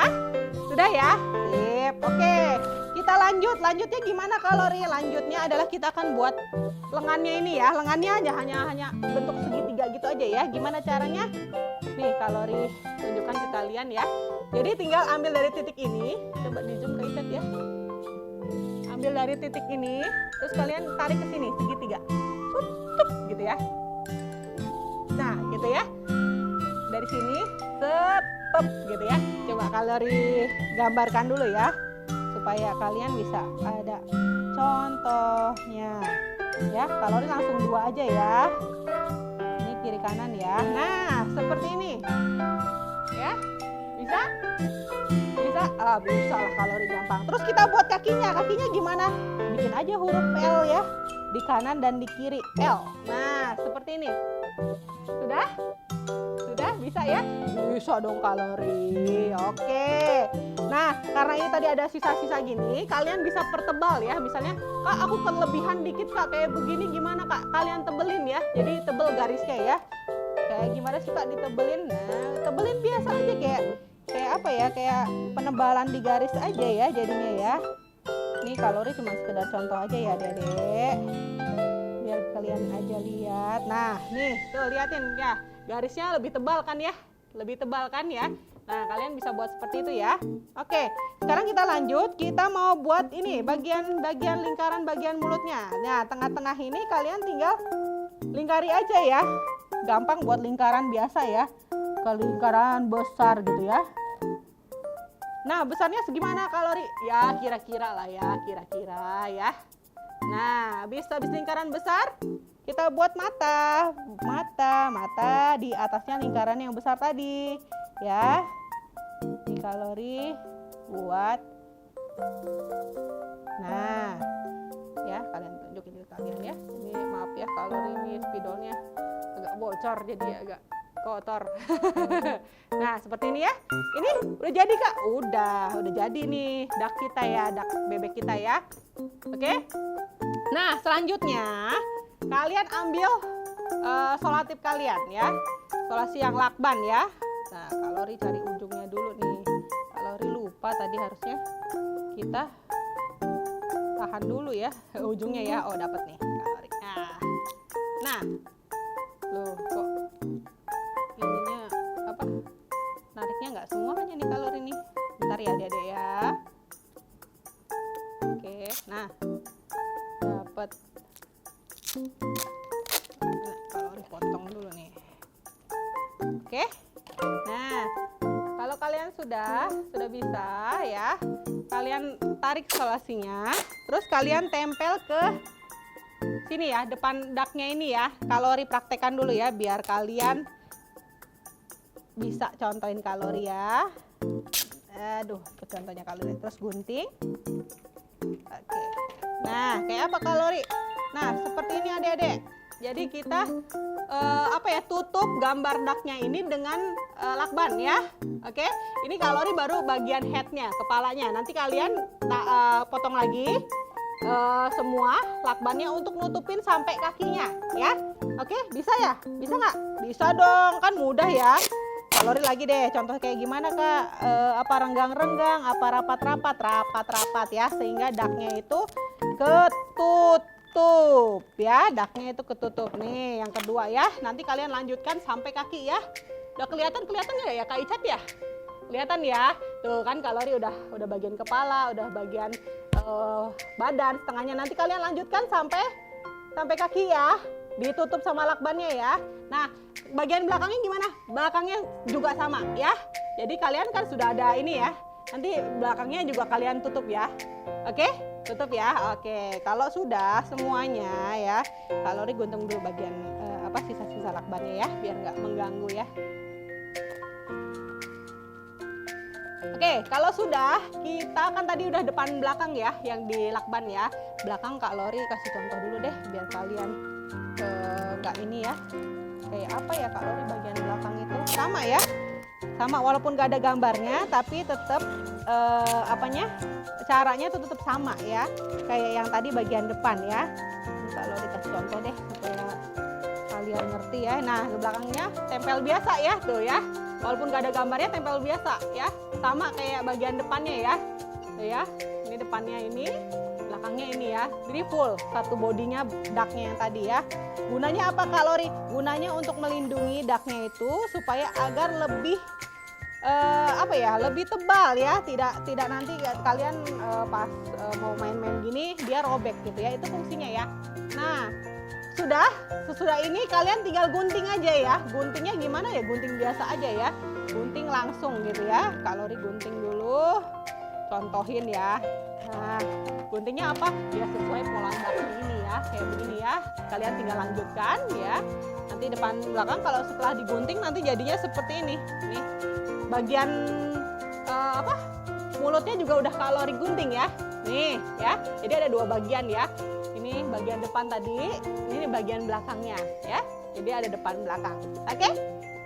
G: Sudah ya? Sip. Oke, kita lanjutnya gimana kalori? Lanjutnya adalah kita akan buat lengannya ini ya. Lengannya aja hanya bentuk segitiga gitu aja ya. Gimana caranya? Nih kalori tunjukkan ke kalian ya. Jadi tinggal ambil dari titik ini, coba di zoom ke Icat ya. Ambil dari titik ini, terus kalian tarik ke sini segitiga. Tutup gitu ya. Nah, gitu ya. Dari sini, sepep gitu ya. Coba kalori gambarkan dulu ya, supaya kalian bisa ada contohnya. Ya, kalori langsung 2 aja ya. Ini kiri kanan ya. Nah, seperti ini. Ya, bisa? Bisa? Bisa lah, kalori gampang. Terus kita buat kakinya. Kakinya gimana? Bikin aja huruf L ya. Di kanan dan di kiri L. Nah, seperti ini. Sudah? Sudah? Bisa ya? Bisa dong kalori. Oke. Nah, karena ini tadi ada sisa-sisa gini, kalian bisa pertebal ya. Misalnya, Kak aku kelebihan dikit Kak, kayak begini gimana Kak? Kalian tebelin ya. Jadi tebel garisnya ya. Kayak gimana sih Kak ditebelin? Nah, tebelin biasa aja kayak apa ya? Kayak penebalan di garis aja ya jadinya ya. Ini kalori cuma sekedar contoh aja ya Dedek. Biar kalian aja lihat. Nah, nih, tuh liatin ya. Garisnya lebih tebal kan ya? Lebih tebal kan ya? Nah, kalian bisa buat seperti itu ya. Oke, sekarang kita lanjut. Kita mau buat ini, bagian lingkaran bagian mulutnya. Nah, tengah-tengah ini kalian tinggal lingkari aja ya. Gampang buat lingkaran biasa ya. Kalau lingkaran besar gitu ya. Nah, besarnya segimana kalori? Ya, kira-kira lah ya, kira-kira ya. Nah, habis lingkaran besar, kita buat mata di atasnya lingkaran yang besar tadi ya. Ini kalori buat, nah ya kalian tunjukin ke kalian ya. Ini maaf ya kalori ini spidolnya agak bocor jadi agak kotor. Nah seperti ini ya. Ini udah jadi Kak? Udah jadi nih dak kita ya, dak bebek kita ya. Oke. Nah selanjutnya kalian ambil solatif kalian ya, solasi yang lakban ya. Nah kalori cari ujungnya dulu nih. Kalori lupa tadi harusnya kita tahan dulu ya ujungnya ya. Oh dapat nih kalori. Nah loh kok ininya apa? Nariknya nggak semuanya nih kalori nih. Bentar ya adik-adik ya. Oke, nah dapat. Nah, kalori potong dulu nih. Oke. Nah, kalau kalian sudah bisa ya, kalian tarik solasinya, terus kalian tempel ke sini ya, depan daknya ini ya. Kalori praktekan dulu ya, biar kalian bisa contohin kalori ya. Aduh, contohnya kalori. Terus gunting. Oke. Nah, kayak apa kalori? Nah, seperti ini adik-adik. Jadi kita tutup gambar daknya ini dengan lakban ya. Oke. Ini kalori baru bagian headnya, kepalanya. Nanti kalian potong lagi semua lakbannya untuk nutupin sampai kakinya ya. Oke, bisa ya? Bisa nggak? Bisa dong, kan mudah ya. Kalori lagi deh, contoh kayak gimana Kak? Apa renggang-renggang, apa rapat-rapat ya, sehingga daknya itu ketutup ya, daknya itu ketutup nih. Yang kedua ya, nanti kalian lanjutkan sampai kaki ya. Udah kelihatan nggak ya Kak Icat ya? Kelihatan ya, tuh kan kalori udah bagian kepala, udah bagian badan setengahnya. Nanti kalian lanjutkan sampai kaki ya, ditutup sama lakbannya ya. Nah bagian belakangnya gimana? Belakangnya juga sama ya. Jadi kalian kan sudah ada ini ya. Nanti belakangnya juga kalian tutup ya. Oke, tutup ya. Oke, kalau sudah semuanya ya, kalori gunting dulu bagian sisa-sisa lakbannya ya, biar nggak mengganggu ya. Oke, kalau sudah, kita kan tadi udah depan belakang ya, yang di lakban ya. Belakang kalori kasih contoh dulu deh, biar kalian nggak ini ya. Kayak apa ya kalori bagian belakang itu? Sama ya, sama walaupun gak ada gambarnya, tapi tetap caranya itu tetap sama ya. Kayak yang tadi bagian depan ya. Kalori kasih contoh deh supaya kalian ngerti ya. Nah, di belakangnya tempel biasa ya, tuh ya. Walaupun gak ada gambarnya, tempel biasa ya. Sama kayak bagian depannya ya. Tuh ya. Ini depannya ini, belakangnya ini ya. Jadi full satu bodinya daknya yang tadi ya. Gunanya apa kalori? Gunanya untuk melindungi daknya itu supaya agar lebih lebih tebal ya. Tidak nanti kalian pas mau main-main gini dia robek gitu ya. Itu fungsinya ya. Nah, sesudah ini kalian tinggal gunting aja ya. Guntingnya gimana ya? Gunting biasa aja ya. Gunting langsung gitu ya. Kalori gunting dulu. Contohin ya. Nah, guntingnya apa? Biar sesuai pola daknya ini ya. Kayak begini ya. Kalian tinggal lanjutkan ya. Nanti depan belakang kalau setelah digunting nanti jadinya seperti ini. Nih. Bagian mulutnya juga udah kalori gunting ya. Nih ya. Jadi ada dua bagian ya. Ini bagian depan tadi, ini bagian belakangnya ya. Jadi ada depan belakang. Oke?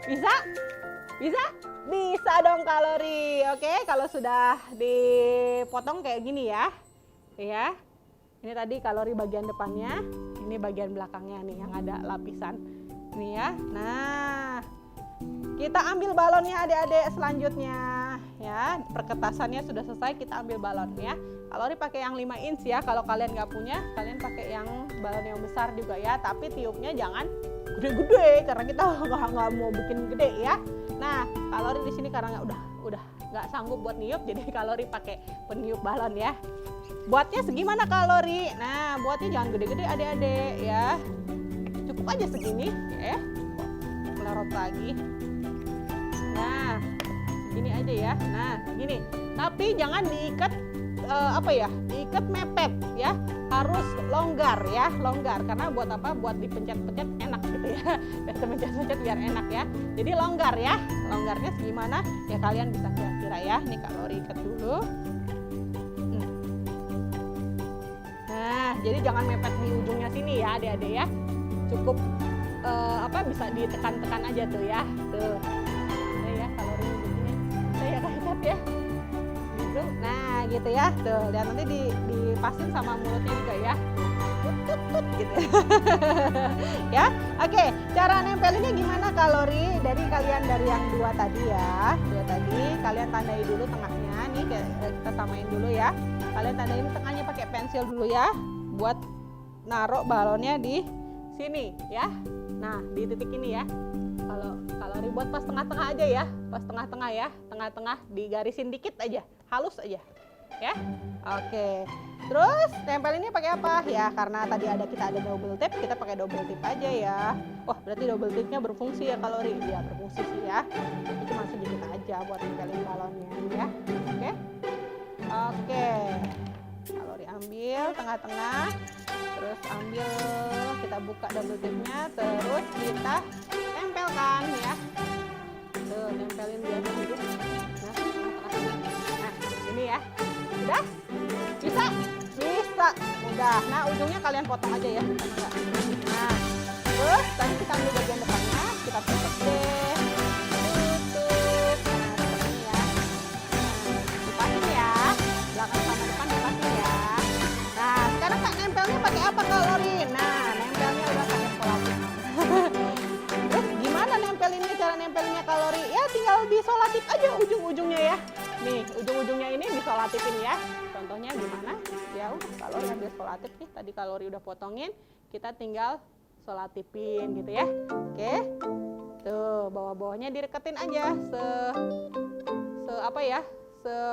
G: Bisa? Bisa? Bisa dong kalori. Oke, kalau sudah dipotong kayak gini ya. Ya. Ini tadi kalori bagian depannya, ini bagian belakangnya nih yang ada lapisan. Ini ya. Nah, kita ambil balonnya adik-adik selanjutnya ya. Perketasannya sudah selesai, kita ambil balon ya. Kalori pakai yang 5 inch ya. Kalau kalian nggak punya, kalian pakai yang balon yang besar juga ya. Tapi tiupnya jangan gede-gede karena kita nggak mau bikin gede ya. Nah, kalori di sini karena udah nggak sanggup buat niup, jadi kalori pakai peniup balon ya. Buatnya segimana kalori? Nah, buatnya jangan gede-gede adik-adik ya. Cukup aja segini ya. Melarut lagi. Nah, gini aja ya. Nah, gini. Tapi jangan diikat diikat mepet ya. harus longgar ya, longgar. Karena buat apa? Buat dipencet-pencet enak gitu ya. Biasa pencet-pencet biar enak ya. Jadi longgar ya. Longgarnya gimana? Ya kalian bisa kira-kira ya. Nih kalori ikat dulu. Nah, jadi jangan mepet di ujungnya sini ya adik-adik ya. Cukup bisa ditekan-tekan aja tuh ya. Tuh. Nah ya kalori ujungnya. Saya ikat ya. Gitu. Nah, gitu ya. Tuh, lihat nanti dipasin sama mulutnya juga ya. Tut gitu. Ya. Oke, cara nempelinnya gimana kalori? Dari kalian dari yang dua tadi ya. Dua tadi kalian tandai dulu tengahnya. Nih kita samain dulu ya. Kalian tandain tengahnya pakai pensil dulu ya. Buat naruh balonnya di sini ya. Nah, di titik ini ya. Kalau kalori buat pas tengah-tengah aja ya. Pas tengah-tengah ya. Tengah-tengah digarisin dikit aja. Halus aja. Ya. Oke. Terus tempelinnya pakai apa? Ya, karena tadi kita ada double tape, kita pakai double tape aja ya. Wah, berarti double tape-nya berfungsi ya kalori. Iya, berfungsi sih ya. Itu cuma sedikit aja buat tempelin balonnya ya. Oke. Oke. Kalori ambil tengah-tengah. Terus ambil, kita buka double tape-nya, terus kita tempelkan ya. Tuh, tempelin biar hidup. Nah, ini ya. Udah? Bisa? Bisa. Udah. Nah, ujungnya kalian potong aja ya. Nah, terus tadi kita ambil bagian depannya, kita tutup deh. Tutup. Nah, seperti ini ya. Dipasin ya. Belakang sama depan dipasin ya. Nah, sekarang Kak nempelnya pakai apa kalori? Nah, nempelnya udah pakai solatip. Terus gimana nempelinnya, cara nempelinnya kalori? Ya tinggal disolatip aja ujung-ujungnya ya. Nih, ujung-ujungnya ini disolatifin ya. Contohnya gimana? Ya udah, kalori ambil solatif nih. Tadi kalori udah potongin, kita tinggal solatifin gitu ya. Oke. Tuh, bawah-bawahnya dideketin aja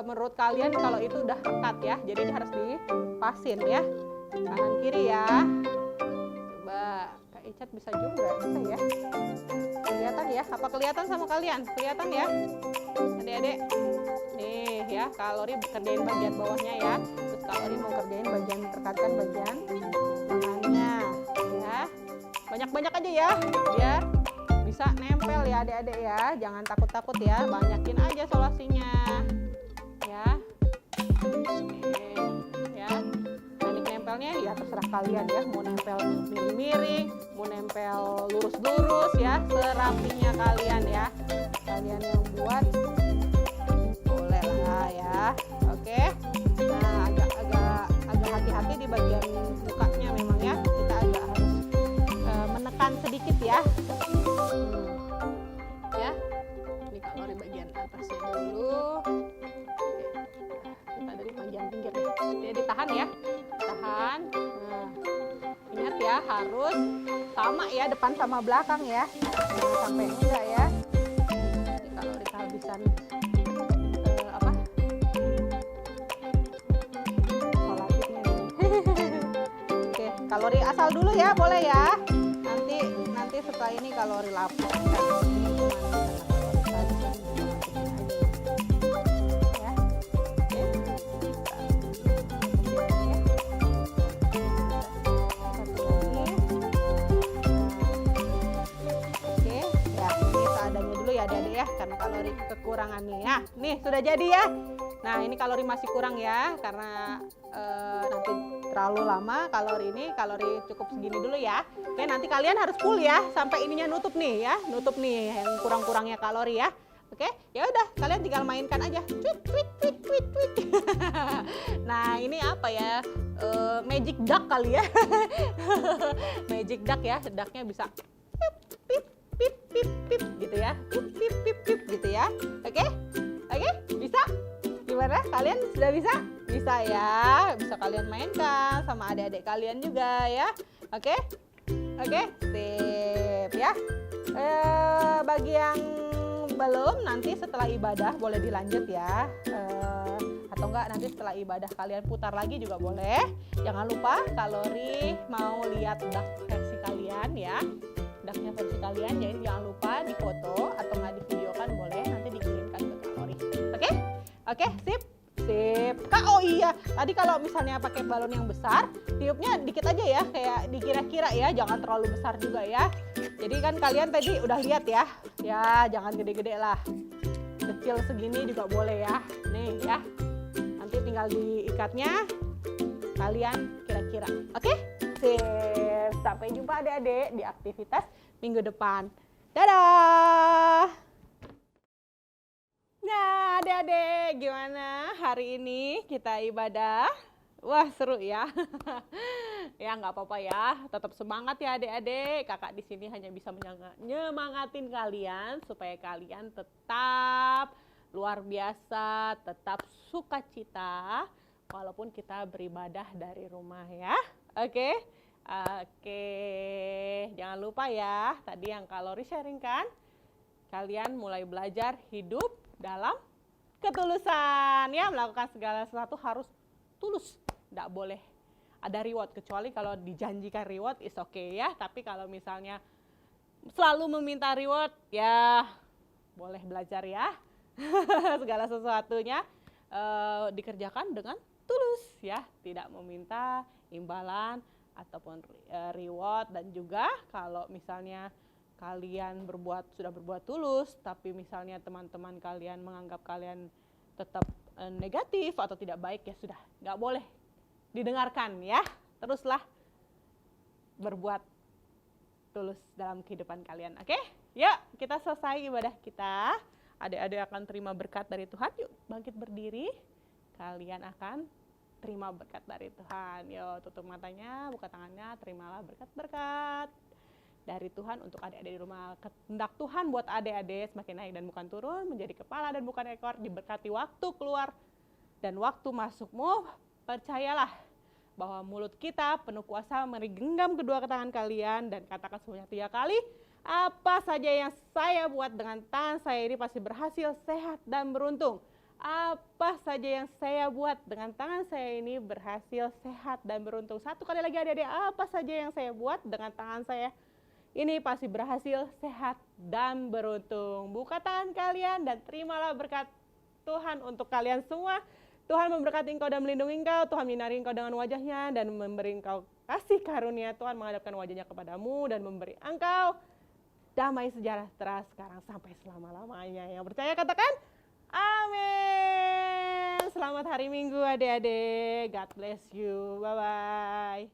G: menurut kalian kalau itu udah dekat ya. Jadi harus dipasin ya. Kanan kiri ya. Coba Kak Icat bisa juga, bisa ya. Kelihatan ya? Apa kelihatan sama kalian? Kelihatan ya? Adik-adik. Nih ya, kalori kerjain bagian bawahnya ya. Terus kalori mau kerjain bagian terkatkan bagian tangannya ya. Banyak-banyak aja ya, biar bisa nempel ya adik-adik ya. Jangan takut-takut ya, banyakin aja solasinya. Ya. Oke, ya. Teknik nempelnya ya terserah kalian ya. Mau nempel miring-miring, mau nempel lurus-lurus ya. Serapinya kalian ya. Kalian yang buat boleh lah ya. Oke. Nah, agak hati-hati di bagian mukanya memang ya. Kita agak harus menekan sedikit ya. Ya. Ini kalori bagian atasnya dulu. Kita dari bagian pinggir. Jadi ditahan ya. Ditahan. Nah, ingat ya, harus sama ya, depan sama belakang ya. Jangan sampai enggak ya. Ini kalori kehabisan Oke, kalori asal dulu ya, boleh ya. Nanti setelah ini kalori lapor. Ya. Oke, ya ini seadanya dulu ya adik-adik ya, karena kalori kekurangan nih ya. Nih sudah jadi ya. Nah ini kalori masih kurang ya, karena nanti terlalu lama kalori cukup segini dulu ya. Oke, nanti kalian harus full ya sampai ininya nutup nih ya, nutup nih yang kurang-kurangnya kalori ya. Oke, ya udah kalian tinggal mainkan aja. Tweet. Nah ini apa ya? Magic duck kali ya. Magic duck ya, ducknya bisa pip gitu ya, pip gitu ya. Oke, bisa? Gimana? Kalian sudah bisa? Bisa ya, bisa kalian mainkan sama adik-adik kalian juga ya. Oke, sip ya. Bagi yang belum, nanti setelah ibadah boleh dilanjut ya. Atau enggak nanti setelah ibadah kalian putar lagi juga boleh. Jangan lupa kalori mau lihat duck versi kalian ya. Ducknya versi kalian, jadi jangan lupa difoto atau nggak divideokan boleh, nanti dikirimkan ke kalori. Oke, sip. Sip. Kak, oh iya, tadi kalau misalnya pakai balon yang besar, tiupnya dikit aja ya, kayak dikira-kira ya, jangan terlalu besar juga ya. Jadi kan kalian tadi udah lihat ya, ya jangan gede-gede lah. Kecil segini juga boleh ya, nih ya. Nanti tinggal diikatnya, kalian kira-kira. Oke? Sip. Sampai jumpa adik-adik di aktivitas minggu depan. Dadah! Nah, adik-adik, gimana hari ini kita ibadah? Wah, seru ya. Ya, nggak apa-apa ya. Tetap semangat ya adik-adik. Kakak di sini hanya bisa nyemangatin kalian supaya kalian tetap luar biasa, tetap sukacita walaupun kita beribadah dari rumah ya. Oke? Oke. Jangan lupa ya, tadi yang Kalori sharing kan, kalian mulai belajar hidup dalam ketulusan ya, melakukan segala sesuatu harus tulus, tidak boleh ada reward, kecuali kalau dijanjikan reward is okay ya, tapi kalau misalnya selalu meminta reward ya boleh belajar ya. Segala sesuatunya dikerjakan dengan tulus ya, tidak meminta imbalan ataupun reward. Dan juga kalau misalnya kalian sudah berbuat tulus, tapi misalnya teman-teman kalian menganggap kalian tetap negatif atau tidak baik, ya sudah, nggak boleh didengarkan ya. Teruslah berbuat tulus dalam kehidupan kalian, oke? Yuk, kita selesai ibadah kita. Adik-adik akan terima berkat dari Tuhan. Yuk, bangkit berdiri. Kalian akan terima berkat dari Tuhan. Yuk, tutup matanya, buka tangannya, terimalah berkat-berkat dari Tuhan untuk adik-adik di rumah. Kehendak Tuhan buat adik-adik semakin naik dan bukan turun, menjadi kepala dan bukan ekor, diberkati waktu keluar dan waktu masukmu. Percayalah bahwa mulut kita penuh kuasa, menggenggam kedua tangan kalian dan katakan sebanyak 3 kali, apa saja yang saya buat dengan tangan saya ini pasti berhasil, sehat dan beruntung. Apa saja yang saya buat dengan tangan saya ini berhasil, sehat dan beruntung. 1 kali lagi adik-adik, apa saja yang saya buat dengan tangan saya ini pasti berhasil, sehat, dan beruntung. Buka tangan kalian dan terimalah berkat Tuhan untuk kalian semua. Tuhan memberkati engkau dan melindungi engkau. Tuhan menyinari engkau dengan wajahnya dan memberi engkau kasih karunia. Tuhan menghadapkan wajahnya kepadamu dan memberi engkau damai sejahtera sekarang sampai selama-lamanya. Yang percaya katakan, amin. Selamat hari Minggu adik-adik. God bless you. Bye-bye.